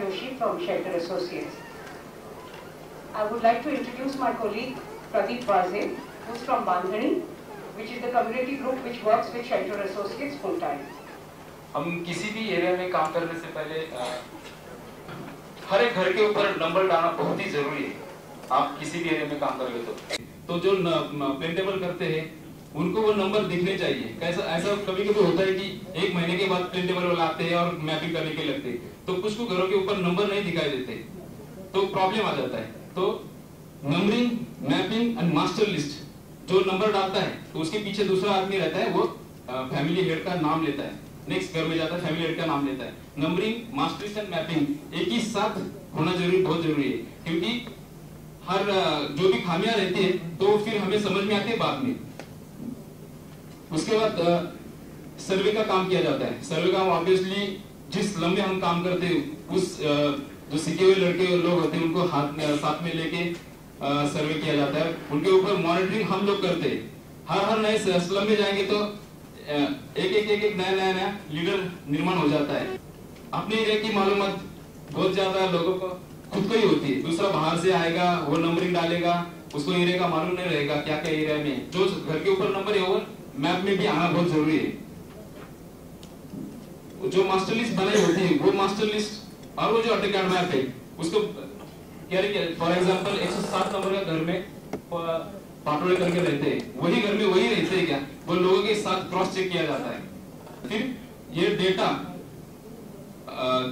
Joshi from Shelter Associates. I would like to introduce my colleague Pradeep Vaze, who is from Bandhani, which is the community group which works with Shelter Associates full time. हम किसी भी area में काम करने से पहले हर एक घर के ऊपर नंबर डालना बहुत ही जरूरी है। आप किसी भी एरिया में काम कर रहे तो जो प्रिंटेबल करते हैं उनको वो नंबर दिखने चाहिए। कैसा ऐसा कभी कभी होता है कि एक महीने के बाद प्रिंटेबल वाला आते हैं और मैपिंग करने के लगते हैं, तो कुछ को घरों के ऊपर नंबर नहीं दिखाई देते, तो प्रॉब्लम आ जाता है। तो numbering, mapping and master list जो नंबर डालता है तो उसके पीछे दूसरा आदमी रहता है, वो फैमिली हेड का नाम लेता है, नेक्स्ट घर में जाता है फैमिली हेड का नाम लेता है। Numbering, master list and mapping एक ही साथ होना जरूरी, बहुत जरूरी है, क्योंकि हर जो भी खामियां रहती है तो फिर हमें समझ में आती है बाद में। उसके बाद सर्वे का काम किया जाता है। सर्वे का ऑब्वियसली जिस स्लम में हम काम करते हैं उस जो सीखे हुए लड़के लोग होते हैं उनको साथ में लेके सर्वे किया जाता है। उनके ऊपर मॉनिटरिंग हम लोग करते हैं। हर नए स्लम में जाएंगे तो एक नया लीडर निर्माण हो जाता है। अपने एरिया की मालूमात बहुत ज्यादा लोगों को खुद को ही होती है, दूसरा बाहर से आएगा वो नंबरिंग डालेगा, उसको एरिया का मालूम नहीं रहेगा क्या क्या एरिया में जो घर के ऊपर नंबर है वो मैप में भी आना बहुत जरूरी है। जो मास्टर लिस्ट बनाई होती है वो मास्टर लिस्ट और वो जो AutoCAD मैप है उसको क्या फॉर एग्जांपल 107 नंबर का घर में पाटोले करके रहते हैं, वही घर में वही रहते हैं क्या, वो लोगों के साथ क्रॉस चेक किया जाता है। फिर ये डेटा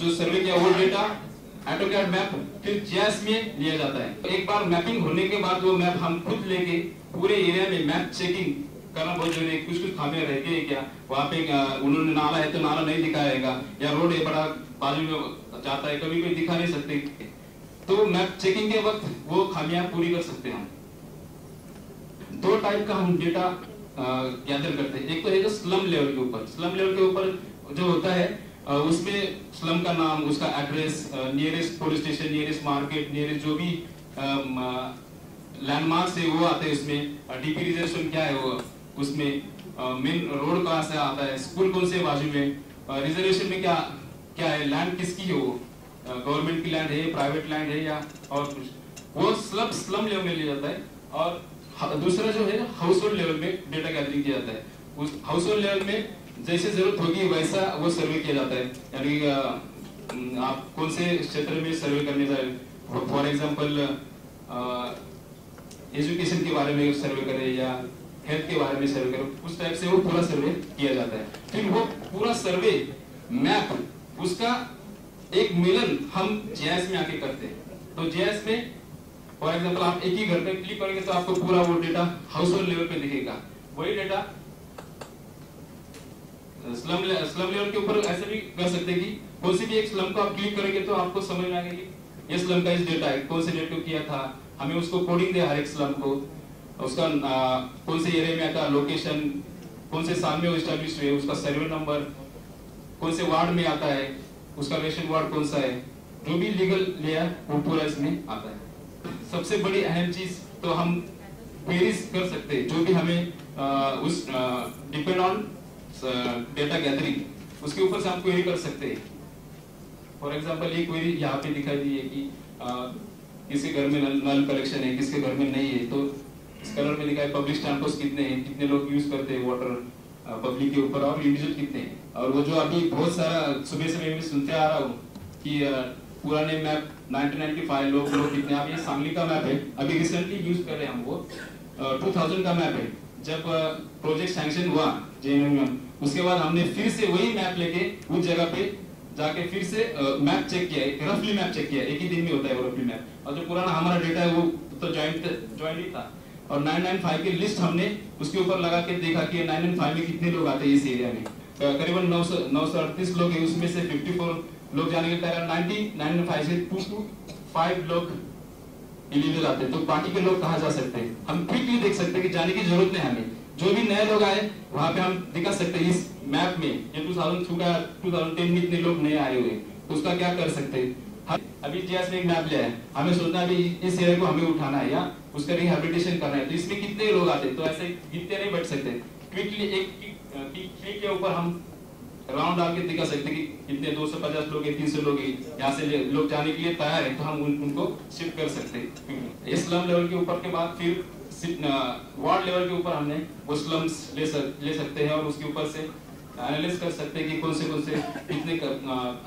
जो सर्वे किया वो डेटा AutoCAD मैप फिर GIS में लिया जाता है। एक बार मैपिंग होने के बाद वो मैप हम खुद लेके पूरे एरिया में मैप चेकिंग करना बहुत जरूरी है। कुछ खामियां रहती है क्या, वहाँ पे उन्होंने नाला है तो नाला नहीं दिखाएगा, या रोड है बड़ा बाजू में जाता है कभी कोई दिखा नहीं सकते, तो मैप चेकिंग के वक्त वो खामियां पूरी कर सकते हैं हम। दो टाइप का हम डेटा गैदर करते हैं। एक तो है जो स्लम लेवल के ऊपर, स्लम लेवल के ऊपर जो होता है उसमें स्लम का नाम, उसका address, nearest police station, nearest market, nearest जो भी लैंडमार्क्स है वो आते हैं उसमें। डीपी रिजर्वेशन क्या है वो उसमें, मेन रोड कहाँ से आता है, स्कूल कौन से बाजू में, रिजर्वेशन में क्या क्या है, लैंड किसकी है, वो गवर्नमेंट की लैंड है, प्राइवेट लैंड है या और कुछ, वो स्लम लेवल में लिया जाता है। और दूसरा जो है हाउस होल्ड लेवल में डेटा गैदरिंग किया जाता है। उस हाउस होल्ड लेवल में जैसे जरूरत होगी वैसा वो सर्वे किया जाता है। यानी आप कौन से क्षेत्र में सर्वे करने जा रहे हैं, फॉर एग्जांपल एजुकेशन के बारे में सर्वे करें या हेल्थ के बारे में सर्वे करें, उस टाइप से वो पूरा सर्वे किया जाता है। फिर वो पूरा सर्वे मैप उसका एक मिलन हम GIS में आके करते हैं। तो GIS में फॉर एग्जांपल आप एक ही घर पे क्लिक करेंगे तो आपको पूरा वो डेटा हाउस होल्ड लेवल पे दिखेगा। वही डेटा स्लम लेवल के ऊपर ऐसे भी कर सकते हैं कि कौन सी भी एक स्लम को आप क्लिक करेंगे तो आपको समझ में आएगा कि ये स्लम का इस डेटा है, कौन से डेट को किया था, हमें उसको कोडिंग दे हर एक स्लम को, उसका कौन से एरिया में आता है, लोकेशन कौन से साल में वो एस्टैब्लिश हुए, उसका सर्वे नंबर कौन से वार्ड में आता है, उसका रेशन वार्ड कौन सा है, जो भी लीगल लेयर वो पूरा इसमें आता है। सबसे बड़ी अहम चीज तो हम क्वेरीज कर सकते हैं, जो भी हमें उस डिपेंड ऑन डेटा गैदरिंग, उसके ऊपर से हम क्वेरी कर सकते हैं। फॉर एग्जांपल ये क्वेरी यहाँ पे दिखाई दी है कि किसके घर में नल कलेक्शन है, किसके घर में नहीं है, तो इस कलर में दिखाई पब्लिक स्टैंडर्ड्स कितने हैं, कितने लोग यूज करते हैं वाटर पब्लिक के ऊपर, और इंडिविजुअल कितने हैं। और वो जो अभी बहुत सारा सुबह से मैं भी सुनते आ रहा हूँ कि पुराने मैप 1995 लोग कितने, अब ये सांगली का मैप है, अभी रिसेंटली यूज कर रहे हैं हम वो 2000 का मैप है। जब प्रोजेक्ट सैंक्शन हुआ JNU में, उसके बाद हमने फिर से वही मैप लेके उस जगह पे जाके फिर से मैप चेक किया, रफली मैप चेक किया, एक ही दिन में होता है वो रफली मैप। और जो पुराना हमारा डेटा है वो तो ज्वाइंट ही था, और 995 की लिस्ट हमने उसके ऊपर लगा के देखा कि 995 में कितने लोग आते हैं इस एरिया में, करीबन 938 लोग है, उसमें से 54 लोग जाने के कारण 995 से 225 लोग इलीगल आते हैं। तो बाकी के लोग कहाँ जा सकते हैं, हम क्विकली देख सकते हैं कि जाने की जरूरत नहीं हमें, जो भी नए लोग आए वहाँ पे हम दिखा सकते हैं इस मैप में ये 2002 का 2010 में इतने लोग नए आए हुए, उसका क्या कर सकते हैं। अभी GIS में एक मैप लिया है, हमें सोचना है इस एरिया को हमें उठाना है या उसका रिहैबिलिटेशन करना है, तो इसमें कितने लोग आते हैं, तो ऐसे गिनते नहीं बैठ सकते, क्विकली एक क्लिक के ऊपर हम राउंड डाल के दिखा सकते कि कितने 250 लोग हैं, 300 लोग हैं, यहाँ से लोग जाने के लिए तैयार है, तो हम उनको शिफ्ट कर सकते हैं। स्लम लेवल के ऊपर के बाद फिर वार्ड लेवल के ऊपर हमने वो स्लम्स ले सकते हैं और उसके ऊपर से एनालाइज कर सकते हैं कि कौन से कितने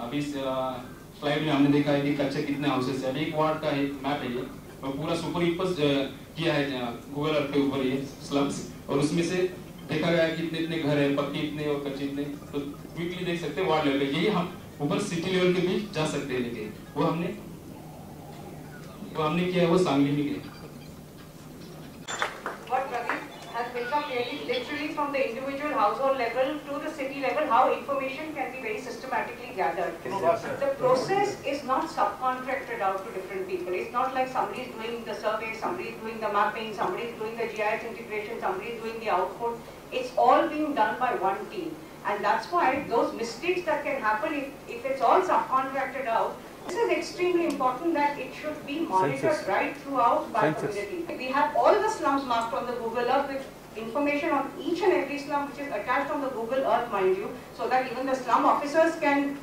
अभी स्लाइड में हमने देखा है कि कच्चे कितने हाउसेस है। अभी एक वार्ड का एक मैप है ये, और पूरा सुपर इम्पोज किया है गूगल अर्थ के ऊपर ये स्लम्स, और उसमें से देखा गया है कि इतने घर है, पक्के इतने और कच्चे इतने, तो क्विकली देख सकते हैं वार्ड लेवल पे। यही हम ऊपर सिटी लेवल के बीच जा सकते हैं, लेकिन वो हमने किया है वो सांगली में किया। What Pradeep has built up really literally from the individual household level to the city level, how information can be very systematically gathered. The process is not subcontracted out to different people. It's not like somebody is doing the survey, somebody is doing the mapping, somebody is doing the GIS integration, somebody is doing the output. It's all being done by one team. And that's why those mistakes that can happen if it's all subcontracted out, this is extremely important that it should be monitored right throughout by community. We have all the slums marked on the Google Earth with information on each and every slum which is attached on the Google Earth, mind you, so that even the slum officers can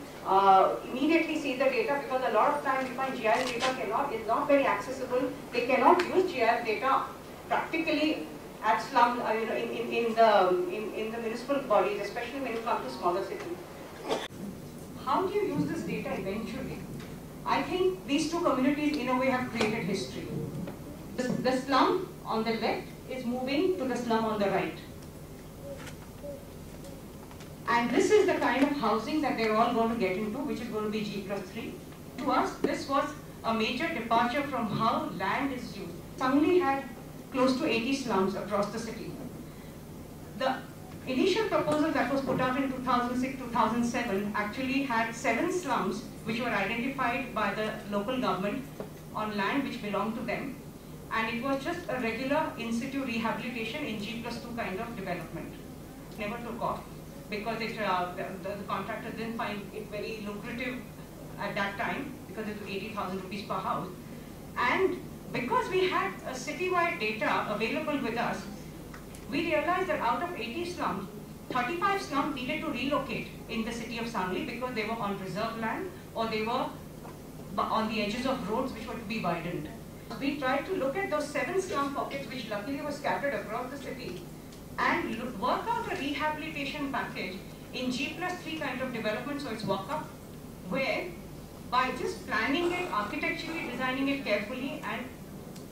immediately see the data, because a lot of times we find GIS data is not very accessible. They cannot use GIS data practically at slum, in the municipal bodies, especially when you come to smaller cities. How do you use this data eventually? I think these two communities in a way have created history. The slum on the left is moving to the slum on the right. And this is the kind of housing that they're all going to get into, which is going to be G+3. To us, this was a major departure from how land is used. Sangli had close to 80 slums across the city. The initial proposal that was put out in 2006-2007 actually had 7 slums which were identified by the local government on land which belonged to them, and it was just a regular in-situ rehabilitation in G+2 kind of development. Never took off because the contractor didn't find it very lucrative at that time, because it was 80,000 rupees per house. And because we had a citywide data available with us, we realized that out of 80 slums, 35 slums needed to relocate in the city of Sangli because they were on reserve land or they were on the edges of roads which were to be widened. We tried to look at those 7 slum pockets which luckily were scattered across the city and work out a rehabilitation package in G+3 kind of development, so it's walk-up, where by just planning it, architecturally designing it carefully and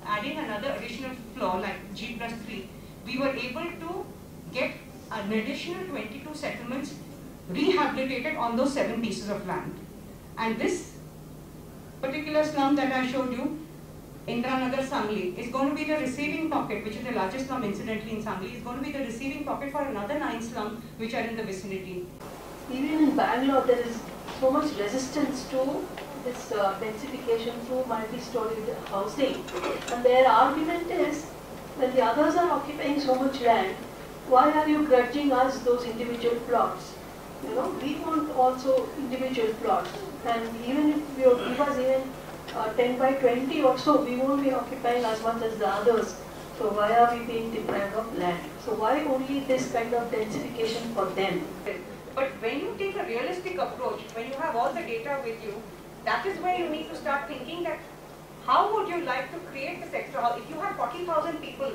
adding another additional floor like G+3, we were able to get an additional 22 settlements rehabilitated on those 7 pieces of land. And this particular slum that I showed you, Indranagar Sangli, is going to be the receiving pocket, which is the largest slum incidentally in Sangli, is going to be the receiving pocket for another 9 slums which are in the vicinity. Even in Bangalore, there is so much resistance to this densification through multi-story housing. And their argument is, when the others are occupying so much land, why are you grudging us those individual plots? You know, we want also individual plots. And even if you give us even 10 by 20 or so, we won't be occupying as much as the others. So why are we being deprived of land? So why only this kind of densification for them? But when you take a realistic approach, when you have all the data with you, that is where you need to start thinking that how would you like to create this extra house? If you have 40,000 people,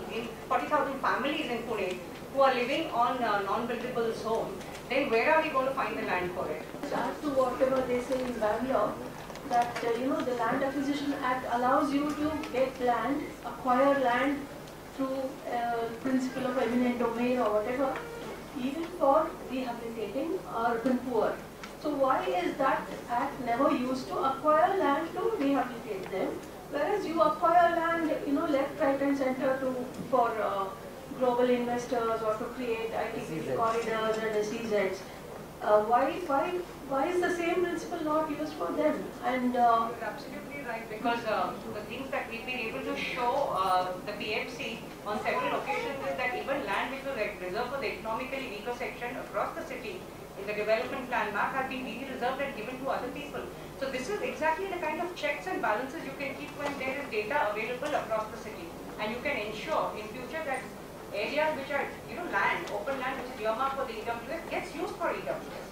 40,000 families in Pune who are living on non-buildable zone, then where are we going to find the land for it? To add to whatever they say in Bangalore, that the Land Acquisition Act allows you to get land, acquire land through principle of eminent domain or whatever, even for rehabilitating urban poor. So why is that act never used to acquire land to rehabilitate them, whereas you acquire land, left, right and center for global investors or to create ITC corridors and SEZs? Why is the same principle not used for them? And you're absolutely right, because the things that we've been able to show the PMC on several occasions is that even land which was reserved for the economically weaker section across the city in the development plan map has been really reserved and given to other people. So this is exactly the kind of checks and balances you can keep when there is data available across the city, and you can ensure in future that areas which are land, open land which is earmarked for the EWS gets used for EWS.